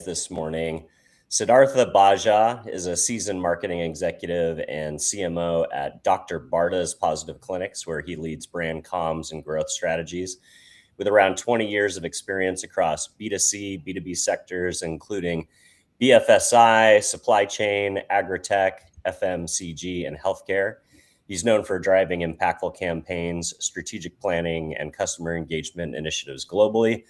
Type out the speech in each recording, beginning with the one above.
this morning. Siddharth Bajaj is a seasoned marketing executive and CMO at Dr. Barta's Positive Clinics, where he leads brand comms and growth strategies. With around 20 years of experience across B2C, B2B sectors, including BFSI, supply chain, AgriTech, FMCG, and healthcare. He's known for driving impactful campaigns, strategic planning, and customer engagement initiatives globally.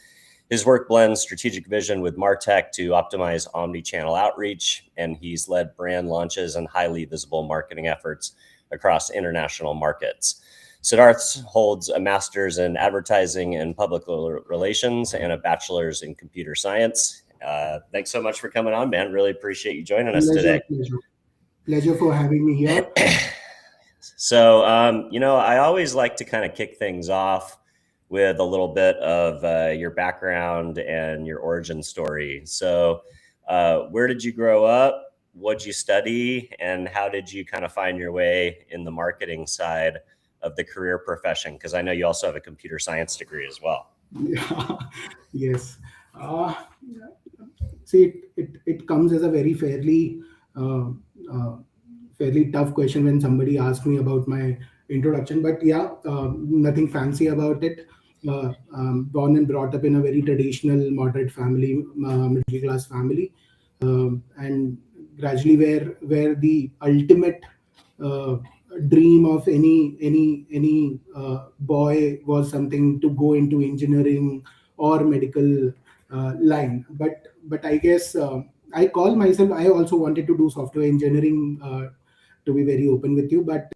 His work blends strategic vision with MarTech to optimize omnichannel outreach, and he's led brand launches and highly visible marketing efforts across international markets. Siddharth holds a master's in advertising and public relations and a bachelor's in computer science. Thanks so much for coming on, man. Really appreciate you joining us today. Pleasure for having me here. So, I always like to kind of kick things off with a little bit of your background and your origin story. So where did you grow up? What'd you study? And how did you kind of find your way in the marketing side of the career profession? Because I know you also have a computer science degree as well. Yeah. Yes. See, it comes as a very fairly tough question when somebody asks me about my introduction. But yeah, nothing fancy about it. Born and brought up in a very traditional, moderate family, middle class family, and gradually where the ultimate dream of any boy was something to go into engineering or medical line. But I guess I call myself. I also wanted to do software engineering. To be very open with you, but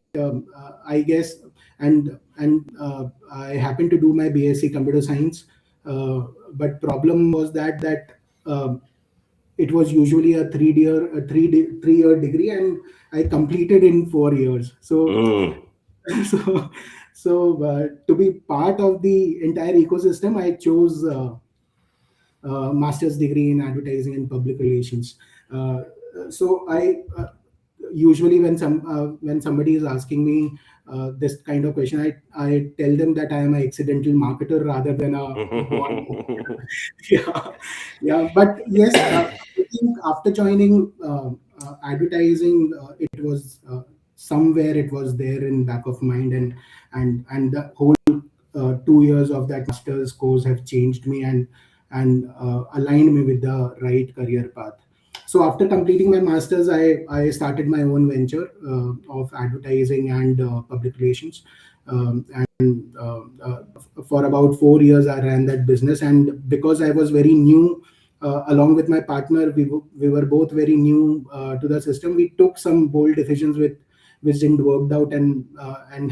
I guess and I happened to do my BSc computer science, but problem was that it was usually a three-year degree, and I completed in 4 years. So to be part of the entire ecosystem, I chose master's degree in advertising and public relations. So I usually when somebody is asking me this kind of question, I tell them that I am an accidental marketer rather than a yeah. But yes, I think after joining advertising, it was somewhere it was there in back of mind, and the whole 2 years of that master's course have changed me and aligned me with the right career path. So after completing my master's, I started my own venture of advertising and public relations. For about 4 years, I ran that business. And because I was very new, along with my partner, we were both very new to the system. We took some bold decisions which didn't work out, and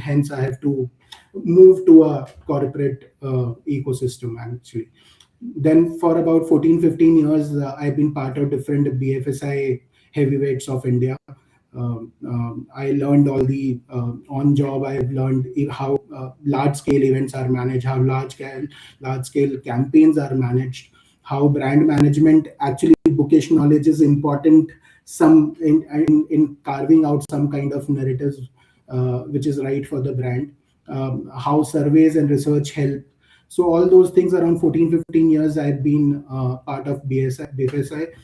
hence I have to move to a corporate ecosystem actually. Then for about 14-15 years, I've been part of different BFSI heavyweights of India. I learned all the on job. I've learned how large scale events are managed, how large scale campaigns are managed, how brand management, actually bookish knowledge is important some in carving out some kind of narratives which is right for the brand, how surveys and research help. So all those things around 14-15 years I've been part of BFSI.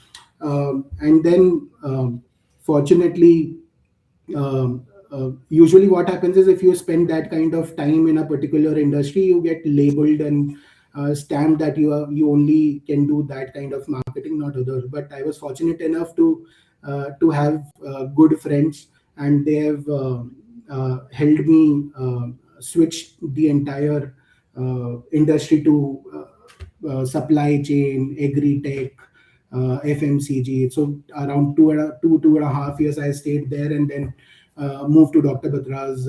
And then fortunately, usually what happens is if you spend that kind of time in a particular industry, you get labeled and stamped that you only can do that kind of marketing, not others. But I was fortunate enough to have good friends, and they have helped me switch the entire industry to supply chain, AgriTech, FMCG. So around two and a half years I stayed there, and then moved to Dr. Batra's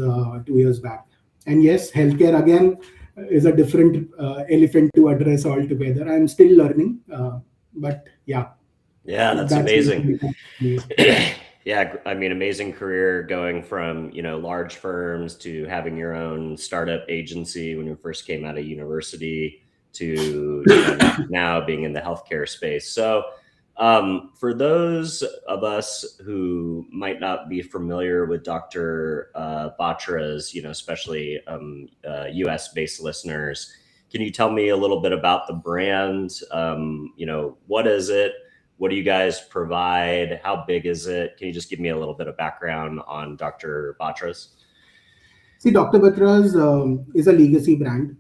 2 years back. And yes, healthcare again is a different elephant to address altogether. I'm still learning, but yeah. Yeah, that's amazing. Yeah, I mean, amazing career going from, large firms to having your own startup agency when you first came out of university to now being in the healthcare space. So for those of us who might not be familiar with Dr. Batra's, especially US-based listeners, can you tell me a little bit about the brand? What is it? What do you guys provide? How big is it? Can you just give me a little bit of background on Dr. Batra's? See, Dr. Batra's is a legacy brand.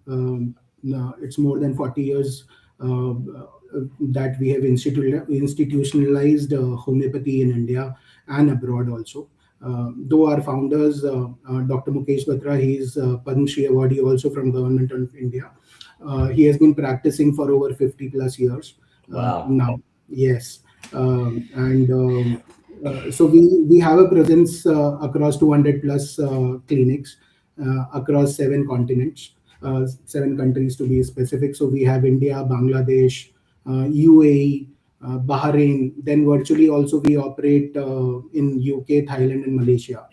It's more than 40 years that we have institutionalized homeopathy in India and abroad also. Though our founders, Dr. Mukesh Batra, he is Padma Shri awardee also from Government of India. He has been practicing for over 50 plus years Wow. now. Yes. And so we have a presence across 200 plus clinics across 7 continents, 7 countries to be specific. So we have India, Bangladesh, UAE, Bahrain. Then virtually also we operate in UK, Thailand, and Malaysia.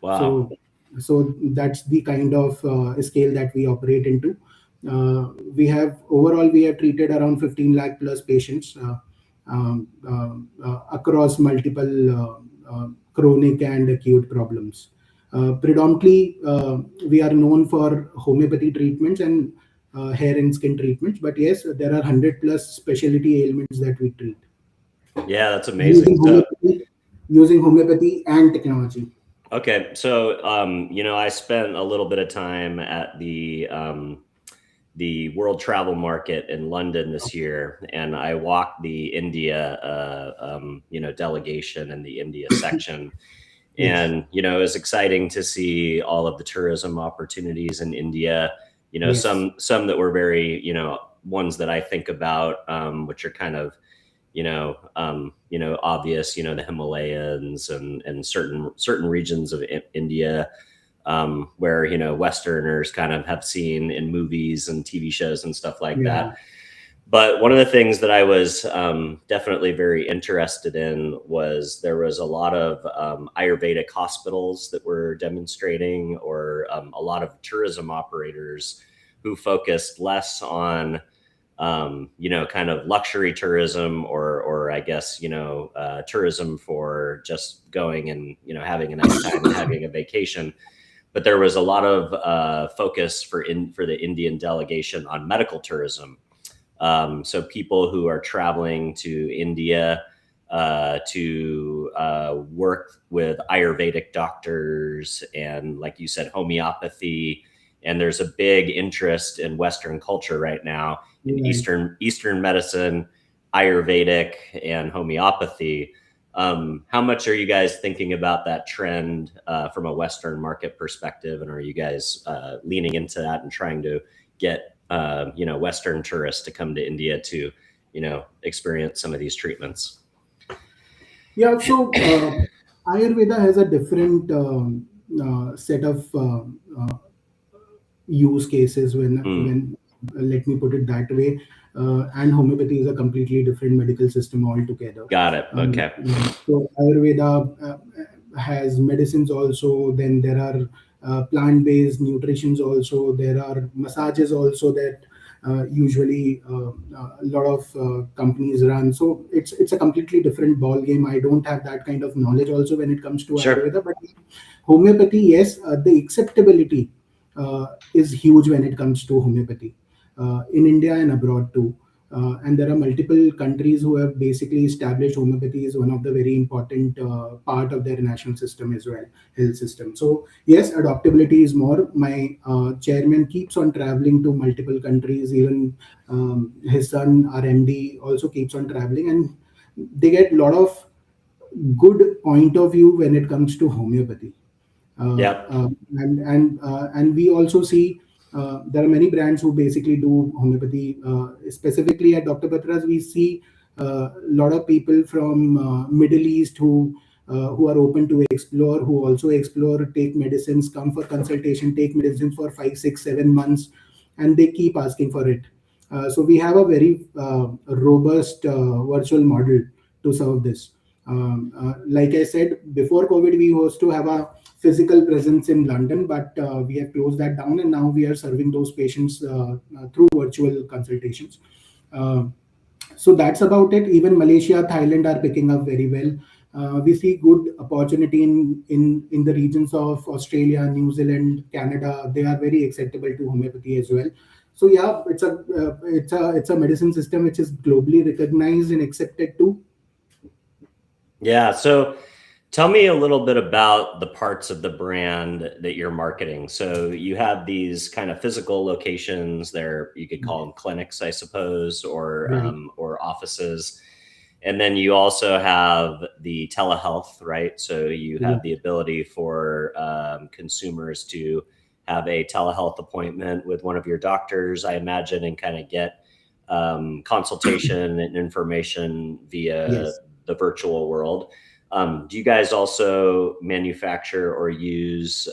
Wow. So that's the kind of scale that we operate into. We have overall we have treated around 15 lakh plus patients across multiple chronic and acute problems. Predominantly, we are known for homeopathy treatments and hair and skin treatments, but yes, there are 100 plus specialty ailments that we treat Yeah, that's amazing. Using homeopathy and technology. Okay, so I spent a little bit of time at the World Travel Market in London this year, and I walked the India delegation in the India section. Yes. And it was exciting to see all of the tourism opportunities in India. Yes. Some that were very ones that I think about, which are kind of obvious, the Himalayas and certain regions of India, where Westerners kind of have seen in movies and TV shows and stuff like that. But one of the things that I was definitely very interested in was there was a lot of Ayurvedic hospitals that were demonstrating, or a lot of tourism operators who focused less on kind of luxury tourism, or I guess tourism for just going and having a nice time and having a vacation. But there was a lot of focus for the Indian delegation on medical tourism. So people who are traveling to India to work with Ayurvedic doctors and, like you said, homeopathy. And there's a big interest in Western culture right now in Eastern medicine, Ayurvedic, and homeopathy. How much are you guys thinking about that trend from a Western market perspective? And are you guys leaning into that and trying to get Western tourists to come to India to experience some of these treatments? Yeah, so Ayurveda has a different set of use cases when let me put it that way. And homeopathy is a completely different medical system altogether. Got it. Okay. So Ayurveda has medicines also. Then there are plant-based nutritions also. There are massages also that usually a lot of companies run. So it's a completely different ball game. I don't have that kind of knowledge also when it comes to Ayurveda. But homeopathy, yes, the acceptability is huge when it comes to homeopathy in India and abroad too. And there are multiple countries who have basically established homeopathy as one of the very important part of their national system as well, health system. So yes, adoptability is more. My chairman keeps on traveling to multiple countries. Even his son, our MD, also keeps on traveling, and they get a lot of good point of view when it comes to homeopathy. And we also see there are many brands who basically do homeopathy. Specifically at Dr. Batra's, we see a lot of people from Middle East who are open to explore, who also explore, take medicines, come for consultation, take medicines for 5, 6, 7 months, and they keep asking for it. So we have a very robust virtual model to serve this. Like I said, before COVID, we used to have a physical presence in London, but we have closed that down, and now we are serving those patients through virtual consultations. So that's about it. Even Malaysia, Thailand are picking up very well. We see good opportunity in the regions of Australia, New Zealand, Canada. They are very acceptable to homeopathy as well. So yeah, it's a medicine system which is globally recognized and accepted too. Yeah. So tell me a little bit about the parts of the brand that you're marketing. So you have these kind of physical locations there, you could call them clinics, I suppose, Right. or offices. And then you also have the telehealth, right? So you Yeah. have the ability for consumers to have a telehealth appointment with one of your doctors, I imagine, and kind of get consultation and information via Yes. the virtual world. Do you guys also manufacture or use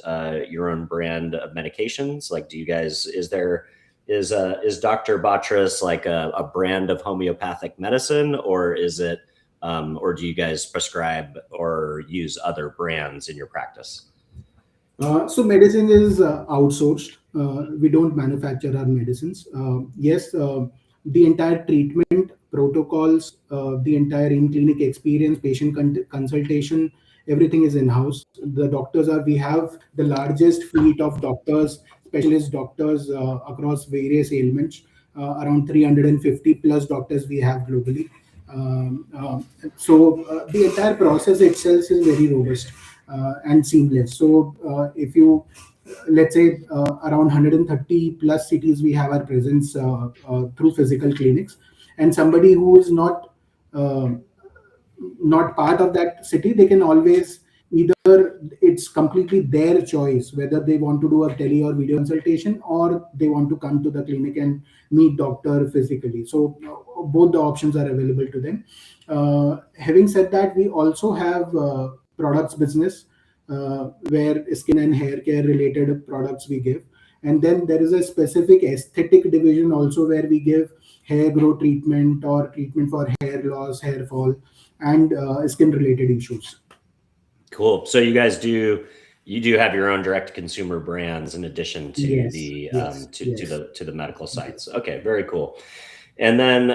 your own brand of medications? Like, do you guys, is Dr. Batra's like a brand of homeopathic medicine, or is it, or do you guys prescribe or use other brands in your practice? So medicine is outsourced. We don't manufacture our medicines. Yes, the entire treatment protocols, the entire in-clinic experience, patient consultation, everything is in-house. The doctors are, we have the largest fleet of doctors, specialist doctors across various ailments. Around 350 plus doctors we have globally. The entire process itself is very robust and seamless. So if you let's say around 130 plus cities we have our presence through physical clinics, and somebody who is uh, not part of that city, they can always, either it's completely their choice whether they want to do a tele or video consultation, or they want to come to the clinic and meet doctor physically. So both the options are available to them. Having said that, we also have products business where skin and hair care related products we give, and then there is a specific aesthetic division also where we give hair growth treatment or treatment for hair loss, hair fall, and skin related issues. Cool. So you do have your own direct consumer brands in addition to Yes, the yes, yes. to the medical sites. Okay, very cool. And then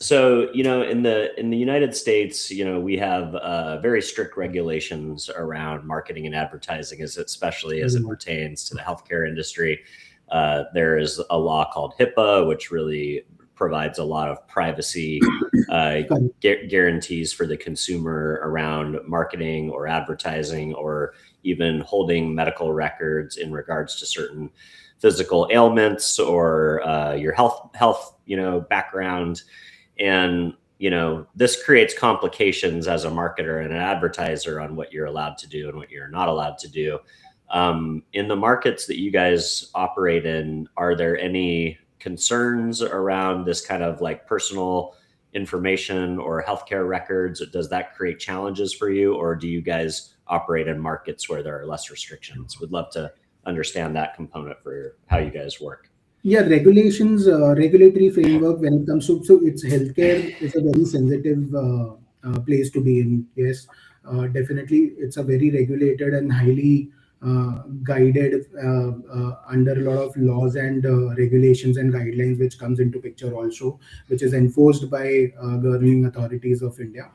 so in the United States, we have very strict regulations around marketing and advertising, especially as Very it much. pertains to the healthcare industry. There is a law called HIPAA, which really provides a lot of privacy uh, Correct. guarantees for the consumer around marketing or advertising, or even holding medical records in regards to certain physical ailments or your health background. And this creates complications as a marketer and an advertiser on what you're allowed to do and what you're not allowed to do. In the markets that you guys operate in, are there any concerns around this kind of like personal information or healthcare records? Does that create challenges for you, or do you guys operate in markets where there are less restrictions? Would love to understand that component for how you guys work. Yeah, regulations, regulatory framework when it comes to, so it's healthcare is a very sensitive place to be in. Yes, definitely, it's a very regulated and highly guided under a lot of laws and regulations and guidelines, which comes into picture also, which is enforced by governing authorities of India.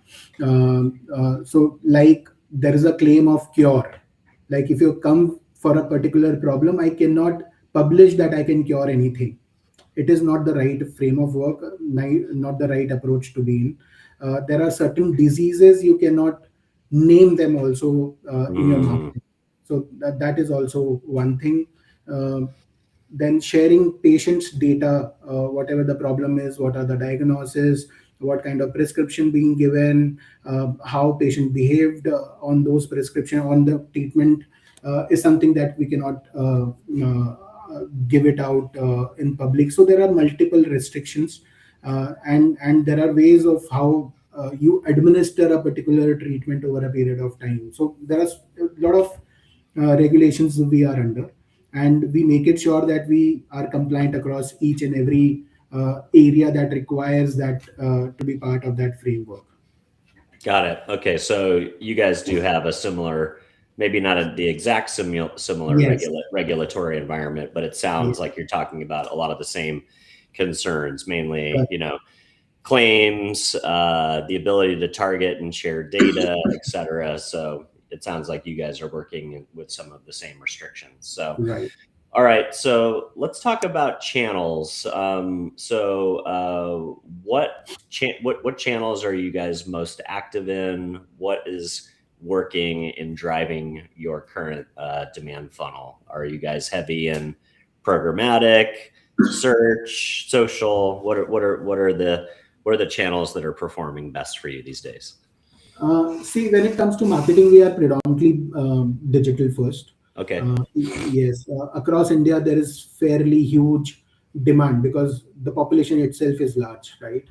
So, like there is a claim of cure. Like if you come for a particular problem, I cannot publish that I can cure anything. It is not the right frame of work, not the right approach to be in. There are certain diseases you cannot name them also in your Mm, marketing. So that is also one thing. Uh, then sharing patients' data, whatever the problem is, what are the diagnoses, what kind of prescription being given, how patient behaved on those prescription, on the treatment, is something that we cannot give it out in public. So there are multiple restrictions, and there are ways of how you administer a particular treatment over a period of time. So there are a lot of regulations we are under, and we make it sure that we are compliant across each and every area that requires that to be part of that framework. got it. Okay, so you guys do have a similar, maybe not the exact similar Yes. regulatory environment, but it Yeah. sounds like you're talking about a lot of the same concerns, mainly, Correct. claims, the ability to target and share data, et cetera. So it sounds like you guys are working with some of the same restrictions. So Right. All right, so let's talk about channels. What channels are you guys most active in? What is working in driving your current demand funnel? Are you guys heavy in programmatic, search, social? What are the channels that are performing best for you these days? See, when it comes to marketing, we are predominantly digital first. Okay. Yes, across India, there is fairly huge demand because the population itself is large, right?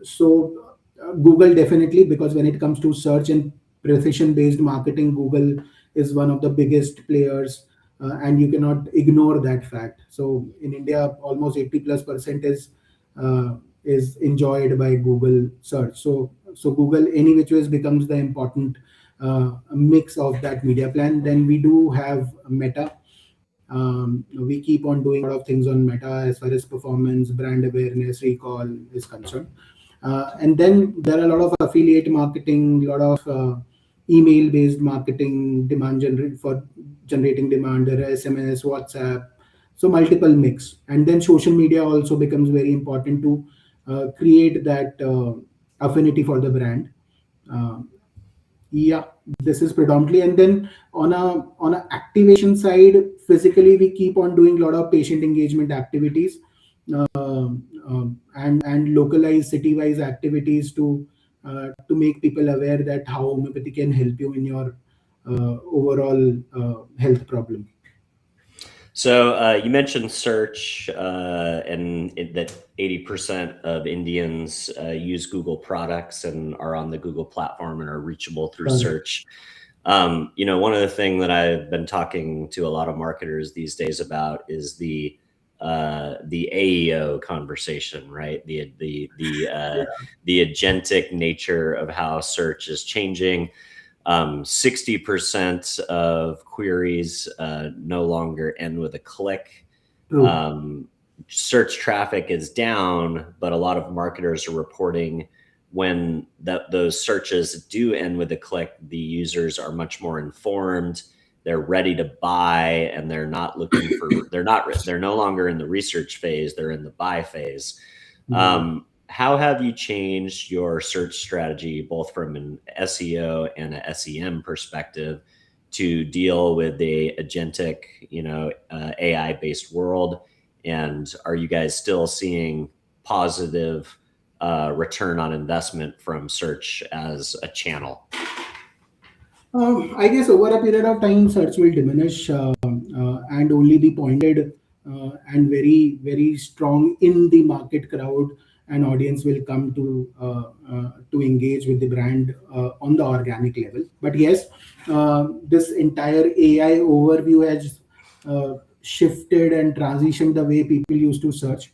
So, Google definitely, because when it comes to search and precision-based marketing, Google is one of the biggest players, and you cannot ignore that fact. So, in India, almost 80+% is enjoyed by Google search. So Google any which ways becomes the important mix of that media plan. Then we do have Meta. We keep on doing a lot of things on Meta as far as performance, brand awareness, recall is concerned. And then there are a lot of affiliate marketing, a lot of email based marketing, demand generate for generating demand. There are SMS, WhatsApp, so multiple mix. And then social media also becomes very important to create that affinity for the brand. Uh, yeah, this is predominantly. And then on a activation side, physically we keep on doing a lot of patient engagement activities, and localized city-wise activities to make people aware that how homeopathy can help you in your overall health problem. So you mentioned search, that 80% of Indians use Google products and are on the Google platform and are reachable through Correct. search. One of the things that I've been talking to a lot of marketers these days about is the AEO conversation, right? The agentic nature of how search is changing. 60% of queries no longer end with a click. True. Search traffic is down, but a lot of marketers are reporting when those searches do end with a click, the users are much more informed. They're ready to buy, and they're no longer in the research phase. They're in the buy phase. Mhm. How have you changed your search strategy, both from an SEO and a SEM perspective, to deal with the agentic, AI-based world? And are you guys still seeing positive return on investment from search as a channel? I guess over a period of time, search will diminish and only be pointed and very, very strong in the market crowd, and audience will come to engage with the brand on the organic level. But yes, this entire AI overview has shifted and transitioned the way people used to search.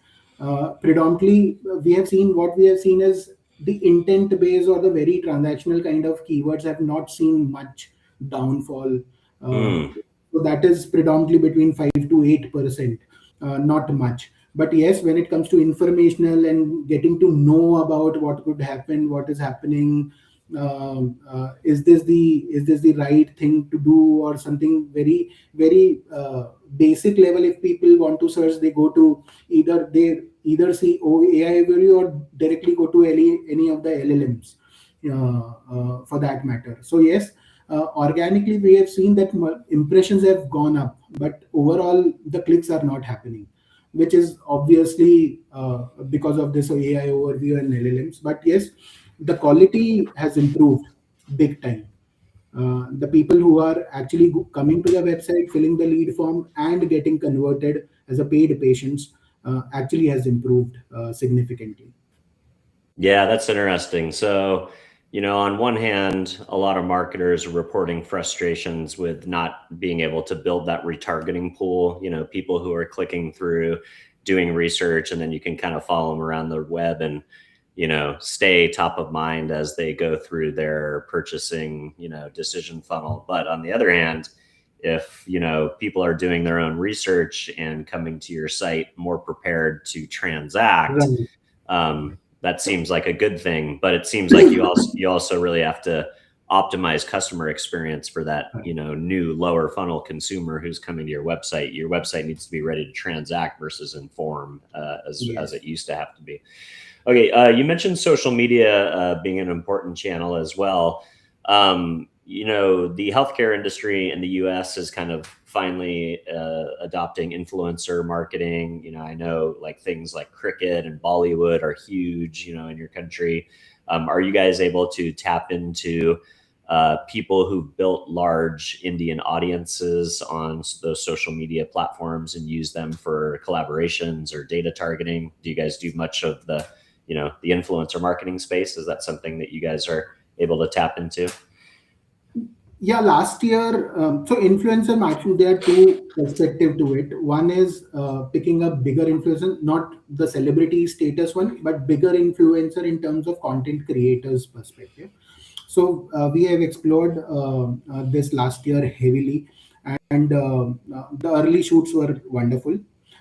Predominantly, what we have seen is the intent based or the very transactional kind of keywords have not seen much downfall. Uh, Mm. so that is predominantly between 5 to 8%, not much. But yes, when it comes to informational and getting to know about what could happen, what is happening, is this the right thing to do, or something very very basic level. If people want to search, they go to either see AI value or directly go to any of the LLMs, for that matter. So yes, organically we have seen that impressions have gone up, but overall the clicks are not happening, which is obviously because of this AI overview and LLMs. But yes, the quality has improved big time. The people who are actually coming to the website, filling the lead form, and getting converted as a paid patients actually has improved significantly. Yeah, that's interesting. So, on one hand, a lot of marketers are reporting frustrations with not being able to build that retargeting pool, people who are clicking through, doing research, and then you can kind of follow them around the web and, stay top of mind as they go through their purchasing, decision funnel. But on the other hand, if, people are doing their own research and coming to your site more prepared to transact, Right. that seems like a good thing, but it seems like you also really have to optimize customer experience for that, new lower funnel consumer who's coming to your website. Your website needs to be ready to transact versus inform, as it used to have to be. Okay, you mentioned social media being an important channel as well. The healthcare industry in the US is kind of finally adopting influencer marketing. I know like things like cricket and Bollywood are huge, in your country. Are you guys able to tap into people who've built large Indian audiences on those social media platforms and use them for collaborations or data targeting? Do you guys do much of the influencer marketing space? Is that something that you guys are able to tap into? Yeah, last year, so influencer marketing, there are two perspectives to it. One is picking up bigger influencer, not the celebrity status one, but bigger influencer in terms of content creators perspective. So we have explored this last year heavily, and the early shoots were wonderful.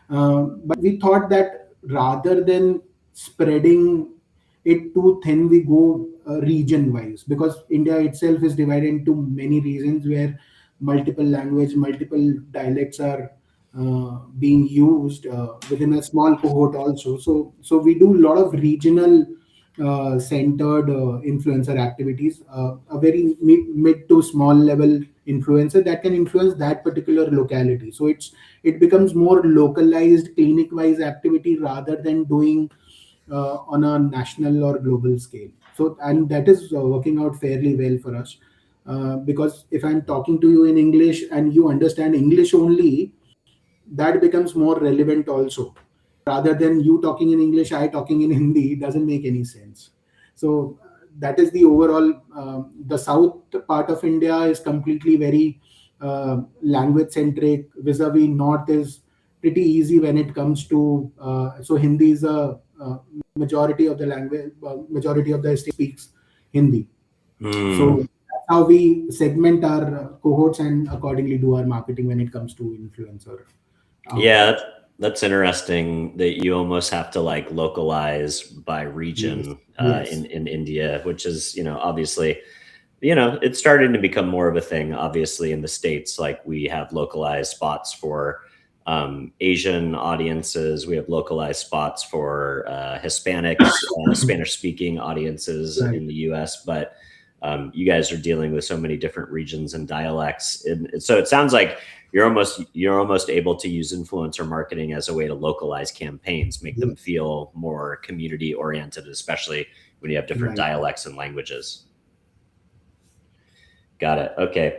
But we thought that rather than spreading it too thin, we go region wise, because India itself is divided into many regions where multiple language, multiple dialects are being used within a small cohort also. So we do a lot of regional centered influencer activities, a very mid to small level influencer that can influence that particular locality. So it becomes more localized clinic wise activity rather than doing on a national or global scale. So, and that is working out fairly well for us, because if I'm talking to you in English and you understand English only, that becomes more relevant also, rather than you talking in English, I talking in Hindi. It doesn't make any sense. So that is the overall. The south part of India is completely very language centric. Vis-a-vis north is pretty easy when it comes to. So Hindi is a majority of the language. Majority of the state speaks Hindi. So that's how we segment our cohorts and accordingly do our marketing when it comes to influencer. Yeah, that's interesting that you almost have to like localize by region Yes. in India, which is, obviously, it's starting to become more of a thing. Obviously, in the States, like we have localized spots for Asian audiences. We have localized spots for Hispanics, Spanish-speaking audiences Right. in the US, but you guys are dealing with so many different regions and dialects, and so it sounds like you're almost able to use influencer marketing as a way to localize campaigns, make them feel more community oriented, especially when you have different Right. dialects and languages. Got it. Okay.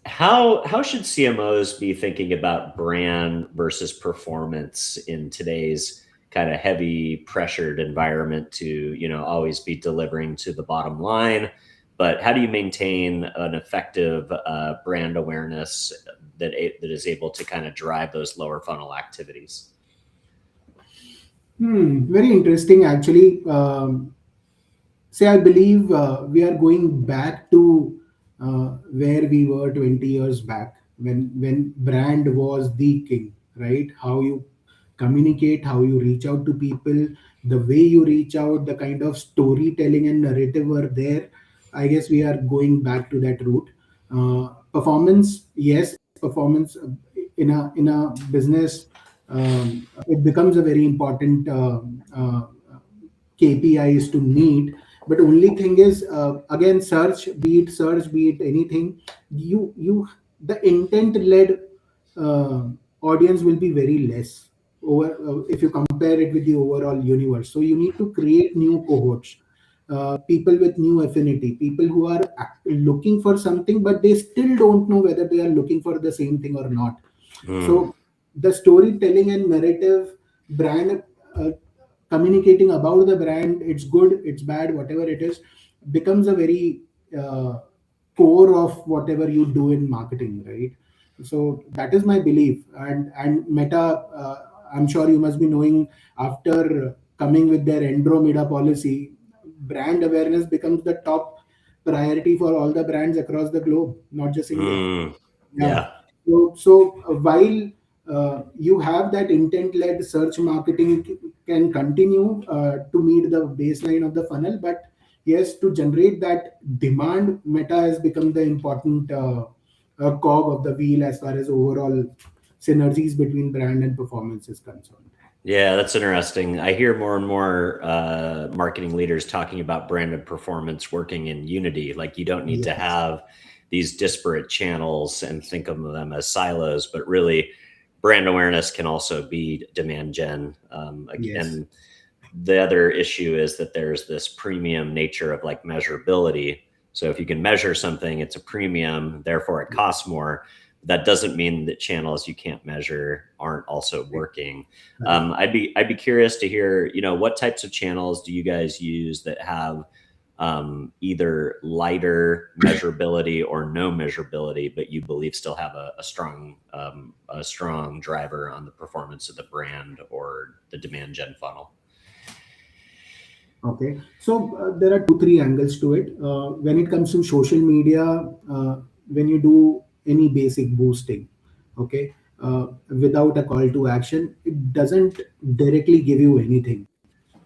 How should CMOs be thinking about brand versus performance in today's kind of heavy pressured environment to, always be delivering to the bottom line? But how do you maintain an effective brand awareness that is able to kind of drive those lower funnel activities? Very interesting, actually. I believe we are going back to where we were 20 years back, when brand was the king, right? How you communicate, how you reach out to people, the way you reach out, the kind of storytelling and narrative were there. I guess we are going back to that route. Performance, yes, performance in a business, it becomes a very important KPIs to meet. But only thing is, again, search, be it anything, you the intent led audience will be very less over if you compare it with the overall universe. So you need to create new cohorts, people with new affinity, people who are looking for something, but they still don't know whether they are looking for the same thing or not. So the storytelling and narrative, brand, communicating about the brand, it's good, it's bad, whatever it is, becomes a very core of whatever you do in marketing, right? So that is my belief. And Meta, I'm sure you must be knowing, after coming with their Andromeda policy, brand awareness becomes the top priority for all the brands across the globe, not just India. Yeah. Yeah. So while you have that intent-led search marketing can continue to meet the baseline of the funnel, but yes, to generate that demand, Meta has become the important cog of the wheel as far as overall synergies between brand and performance is concerned. Yeah, that's interesting. I hear more and more marketing leaders talking about branded performance working in unity. Like you don't need to Yes, have these disparate channels and think of them as silos, but really brand awareness can also be demand gen. yes, And the other issue is that there's this premium nature of like measurability. So if you can measure something, it's a premium, therefore it costs more. That doesn't mean that channels you can't measure aren't also working. right. I'd be curious to hear, what types of channels do you guys use that have either lighter measurability or no measurability, but you believe still have a strong driver on the performance of the brand or the demand gen funnel. Okay, so there are two, three angles to it. When it comes to social media, when you do any basic boosting, okay, without a call to action, it doesn't directly give you anything,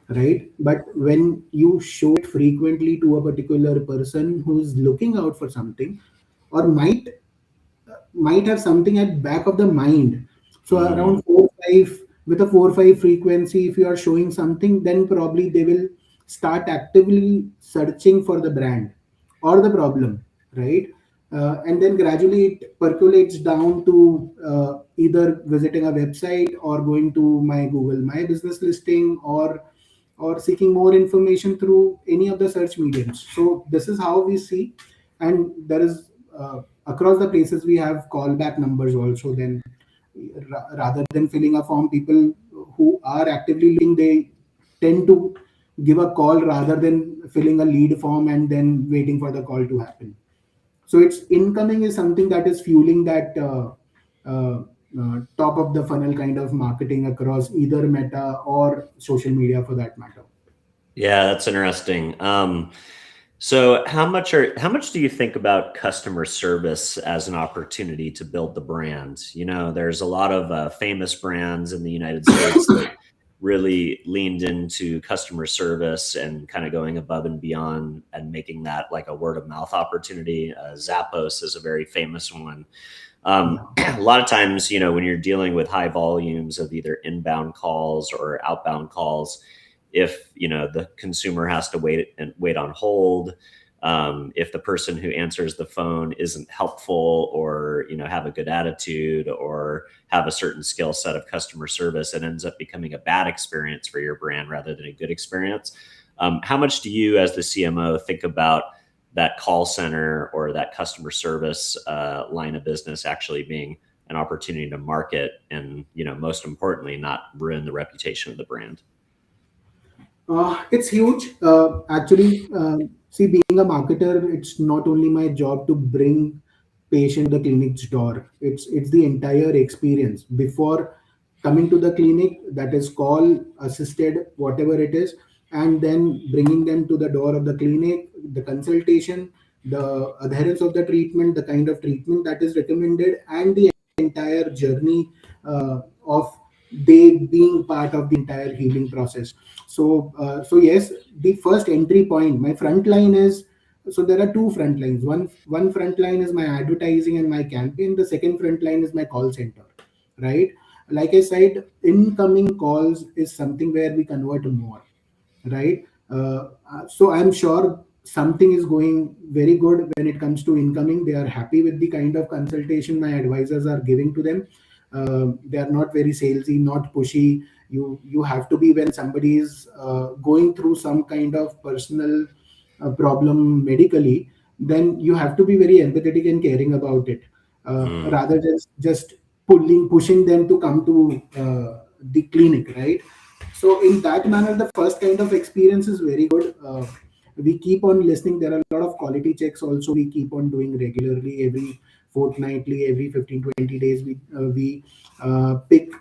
right? But when you show it frequently to a particular person who is looking out for something, or might have something at back of the mind. So Mm, around 4 5, with a 4 5 frequency, if you are showing something, then probably they will start actively searching for the brand or the problem, right? And then gradually it percolates down to either visiting a website or going to my Google My Business listing, or seeking more information through any of the search mediums. So this is how we see, and there is across the places we have callback numbers also. Then rather than filling a form, people who are actively looking, they tend to give a call rather than filling a lead form and then waiting for the call to happen. So it's incoming is something that is fueling that top of the funnel kind of marketing across either Meta or social media for that matter. yeah, that's interesting. So how much do you think about customer service as an opportunity to build the brand? There's a lot of famous brands in the United States that really leaned into customer service and kind of going above and beyond and making that like a word of mouth opportunity. Zappos is a very famous one. Yeah. A lot of times, when you're dealing with high volumes of either inbound calls or outbound calls, if the consumer has to wait on hold, if the person who answers the phone isn't helpful or have a good attitude or have a certain skill set of customer service, it ends up becoming a bad experience for your brand rather than a good experience. How much do you as the CMO think about that call center or that customer service line of business actually being an opportunity to market and most importantly not ruin the reputation of the brand? It's huge. Actually, see, being a marketer, it's not only my job to bring patient to the clinic's door. It's the entire experience before coming to the clinic. That is call assisted, whatever it is, and then bringing them to the door of the clinic, the consultation, the adherence of the treatment, the kind of treatment that is recommended, and the entire journey of they being part of the entire healing process. So yes, the first entry point, my front line is, so there are two front lines. One front line is my advertising and my campaign. The second front line is my call center, right? Like I said, incoming calls is something where we convert more, right? So I'm sure something is going very good when it comes to incoming. They are happy with the kind of consultation my advisors are giving to them. They are not very salesy, not pushy. You have to be, when somebody is going through some kind of personal problem medically, then you have to be very empathetic and caring about it, Mm. rather than just pushing them to come to the clinic, right? So in that manner, the first kind of experience is very good. We keep on listening. There are a lot of quality checks also we keep on doing regularly, every fortnightly, every 15-20 days. We pick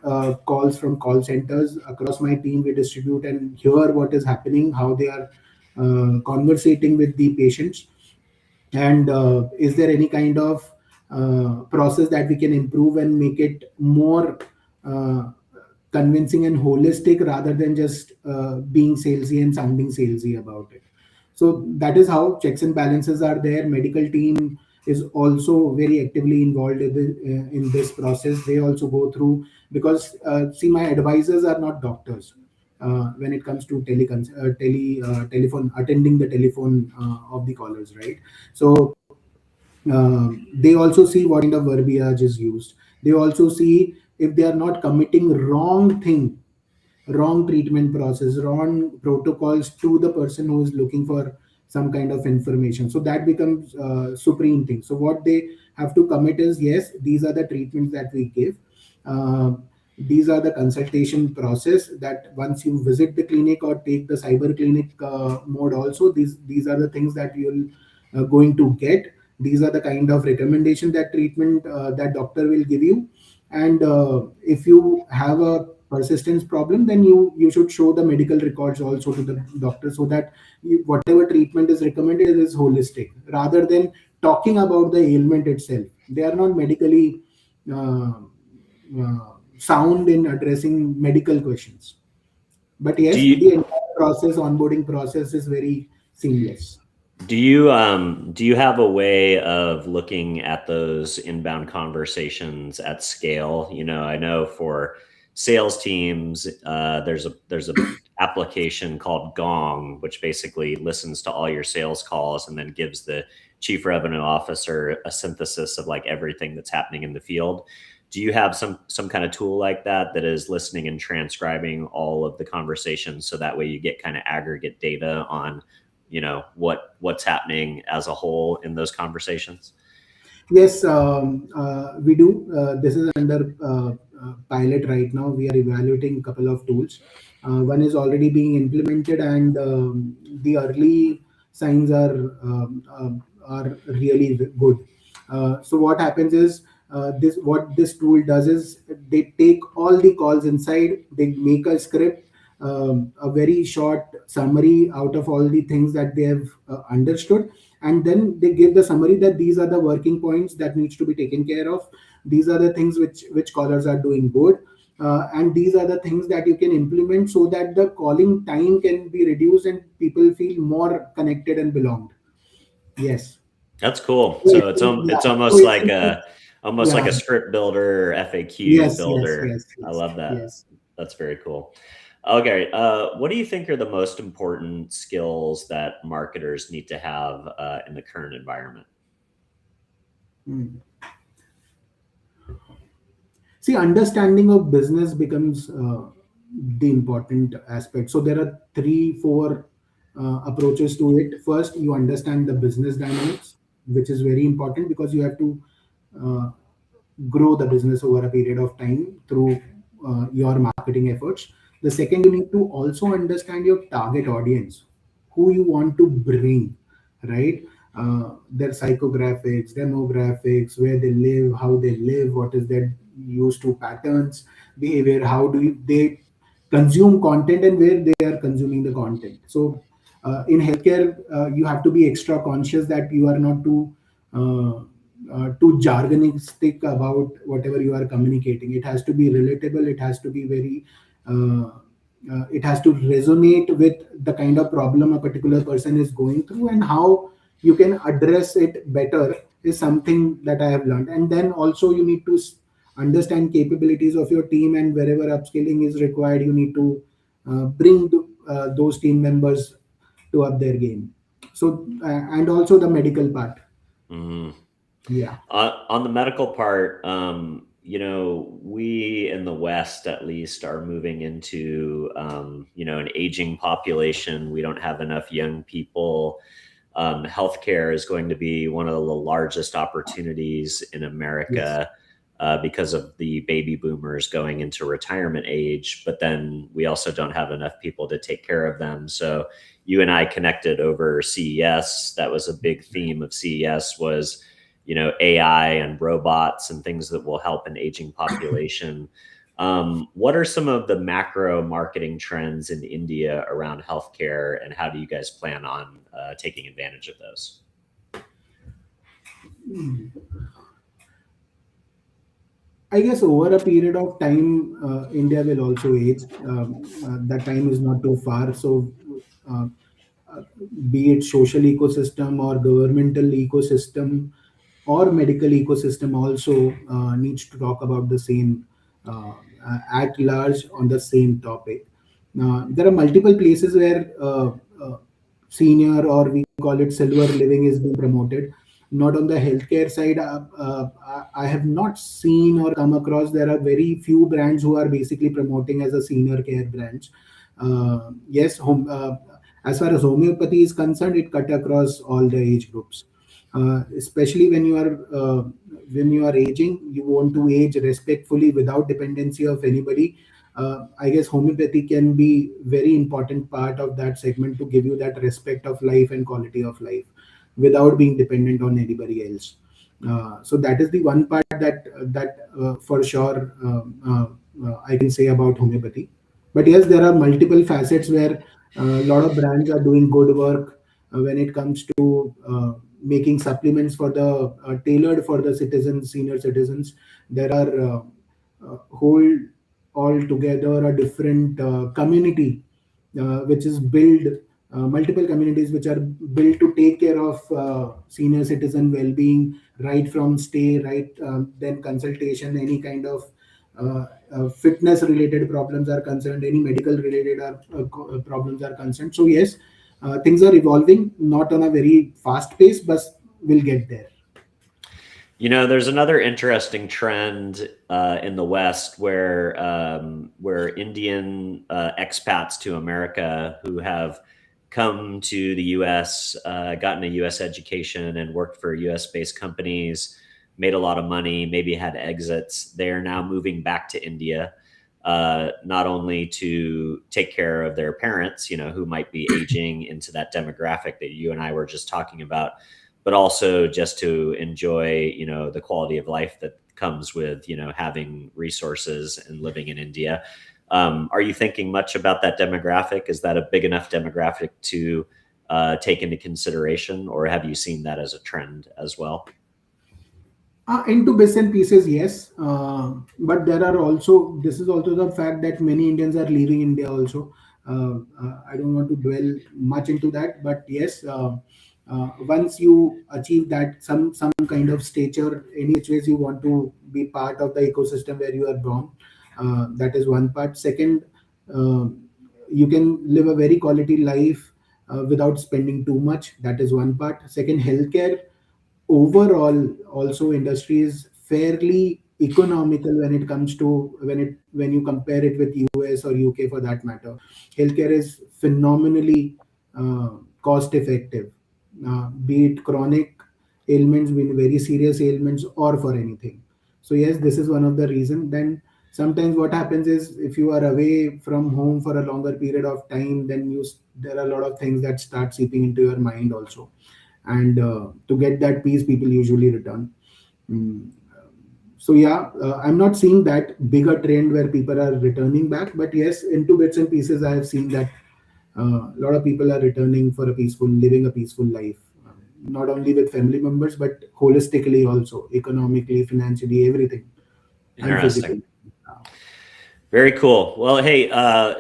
calls from call centers across my team. We distribute and hear what is happening, how they are conversating with the patients, and is there any kind of process that we can improve and make it more uh, convincing and holistic rather than just being salesy and sounding salesy about it. So that is how checks and balances are there. Medical team is also very actively involved in this process. They also go through, because see, my advisors are not doctors when it comes to telephone, attending the telephone of the callers, right? So they also see what kind of verbiage is used. They also see if they are not committing wrong thing, wrong treatment process, wrong protocols to the person who is looking for some kind of information. So that becomes supreme thing. So what they have to commit is, yes, these are the treatments that we give. Uh, these are the consultation process, that once you visit the clinic or take the cyber clinic mode also, these are the things that you'll going to get. These are the kind of recommendation, that treatment that doctor will give you. And if you have a persistence problem, then you should show the medical records also to the doctor, so that whatever treatment is recommended is holistic, rather than talking about the ailment itself. They are not medically uh, sound in addressing medical questions. But Do yes, the you entire process, onboarding process, is very seamless. do you have a way of looking at those inbound conversations at scale? You know, I know for sales teams, there's a application called Gong, which basically listens to all your sales calls and then gives the chief revenue officer a synthesis of like everything that's happening in the field. Do you have some kind of tool like that that is listening and transcribing all of the conversations, so that way you get kind of aggregate data on, you know, what's happening as a whole in those conversations? Yes, we do. This is under pilot right now. We are evaluating a couple of tools. One is already being implemented, and the early signs are really good. So what happens is, this what this tool does is, they take all the calls inside. They make a script, a very short summary out of all the things that they have understood, and then they give the summary that these are the working points that needs to be taken care of. These are the things which callers are doing good, and these are the things that you can implement, so that the calling time can be reduced and people feel more connected and belonged. Yes. That's cool. So So yeah. it's So almost like essentially, a yeah. script builder, FAQ Yes, yes, builder. yes, I yes, love that. yes. That's very cool. Okay, what do you think are the most important skills that marketers need to have in the current environment? Hmm. See, understanding of business becomes the important aspect. So there are three, four approaches to it. First, you understand the business dynamics, which is very important, because you have to uh, grow the business over a period of time through your marketing efforts. The second, you need to also understand your target audience, who you want to bring, right? Their psychographics, demographics, where they live, how they live, what is their used to patterns, behavior, how they consume content, and where they are consuming the content. So in healthcare, you have to be extra conscious that you are not too jargonistic about whatever you are communicating. It has to be relatable. It has to be very it has to resonate with the kind of problem a particular person is going through, and how you can address it better is something that I have learned. And then also you need to understand capabilities of your team, and wherever upskilling is required, you need to bring those team members to up their game. So and also the medical part. Mhm. Yeah. On the medical part, you know, we in the West at least are moving into, you know, an aging population. We don't have enough young people. Healthcare is going to be one of the largest opportunities in Yes. America because of the baby boomers going into retirement age. But then we also don't have enough people to take care of them. So you and I connected over CES. That was a big theme of CES, was, you know, AI and robots and things that will help an aging population. What are some of the macro marketing trends in India around healthcare, and how do you guys plan on taking advantage of those? I guess over a period of time, India will also age. That time is not too far. So, uh, be it social ecosystem or governmental ecosystem or medical ecosystem also needs to talk about the same at large on the same topic. There are multiple places where senior, or we call it silver living, is being promoted. Not on the healthcare side. I have not seen or come across. There are very few brands who are basically promoting as a senior care brands. Yes, as far as homeopathy is concerned, it cut across all the age groups. Especially when you are aging, you want to age respectfully without dependency of anybody. I guess homeopathy can be very important part of that segment to give you that respect of life and quality of life without being dependent on anybody else. So that is the one part that for sure I can say about homeopathy. But yes, there are multiple facets where a lot of brands are doing good work when it comes to making supplements for the tailored for the citizens, senior citizens. There are whole altogether a different community which is built, multiple communities which are built to take care of senior citizen well-being, right from stay, right, then consultation, any kind of fitness related problems are concerned, any medical related problems are concerned. So yes, things are evolving, not on a very fast pace, but we'll get there. There's another interesting trend in the West where Indian expats to America who have come to the U.S., gotten a U.S. education, and worked for U.S.-based companies, made a lot of money, maybe had exits. They are now moving back to India, not only to take care of their parents, who might be aging into that demographic that you and I were just talking about, but also just to enjoy, the quality of life that comes with, having resources and living in India. Are you thinking much about that demographic? Is that a big enough demographic to take into consideration, or have you seen that as a trend as well? Into bits and pieces, yes. But there are also, this is also the fact that many Indians are leaving India also. I don't want to dwell much into that, but yes, once you achieve that some kind of stature, any which ways you want to be part of the ecosystem where you are born. That is one part. Second, uh, you can live a very quality life without spending too much. That is one part. Second, healthcare overall also industry is fairly economical when it comes to when you compare it with US or UK for that matter. Healthcare is phenomenally cost effective, be it chronic ailments, be it very serious ailments, or for anything. So yes, this is one of the reason. Then sometimes what happens is, if you are away from home for a longer period of time, then there are a lot of things that start seeping into your mind also, and to get that peace people usually return. Mm. So yeah, I'm not seeing that bigger trend where people are returning back, but yes, into bits and pieces I have seen that a lot of people are returning for a peaceful living, a peaceful life, not only with family members but holistically also, economically, financially, everything, and Interesting. physically. Very cool. Well, hey,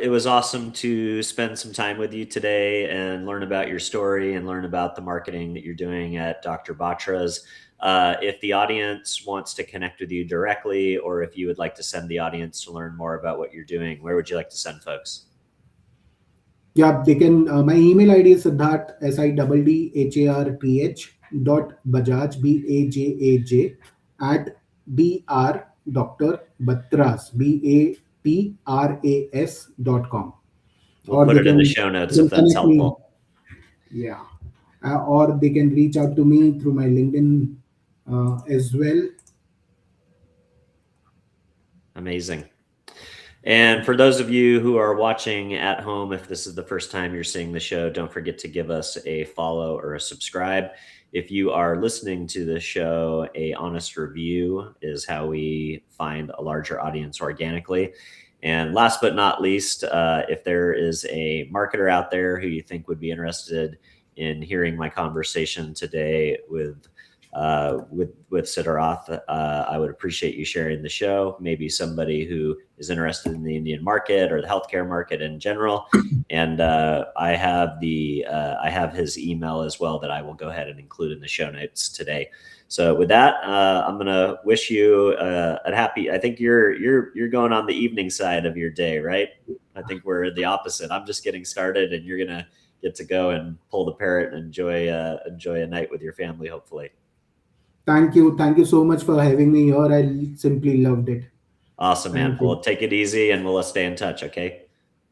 it was awesome to spend some time with you today and learn about your story and learn about the marketing that you're doing at Dr. Batra's. If the audience wants to connect with you directly, or if you would like to send the audience to learn more about what you're doing, where would you like to send folks? Yeah, they can. My email ID is Siddharth SIDDHARTH .Bajaj BAJAJ at Dr. Dr. Batras BATRAS.com. We'll Or put they it in the can show notes they if can that's connect me. helpful. Yeah, or they can reach out to me through my LinkedIn as well. Amazing. And for those of you who are watching at home, if this is the first time you're seeing the show, don't forget to give us a follow or a subscribe. If you are listening to the show, a honest review is how we find a larger audience organically. And last but not least, if there is a marketer out there who you think would be interested in hearing my conversation today with with Siddharth. I would appreciate you sharing the show. Maybe somebody who is interested in the Indian market or the healthcare market in general. And I have his email as well that I will go ahead and include in the show notes today. So with that, I'm gonna wish you a happy. I think you're going on the evening side of your day, right? I think we're the opposite. I'm just getting started, and you're gonna get to go and pull the parrot and enjoy a night with your family, hopefully. Thank you so much for having me here. I simply loved it. Awesome, man. Thank you. Well, take it easy, and we'll stay in touch. Okay.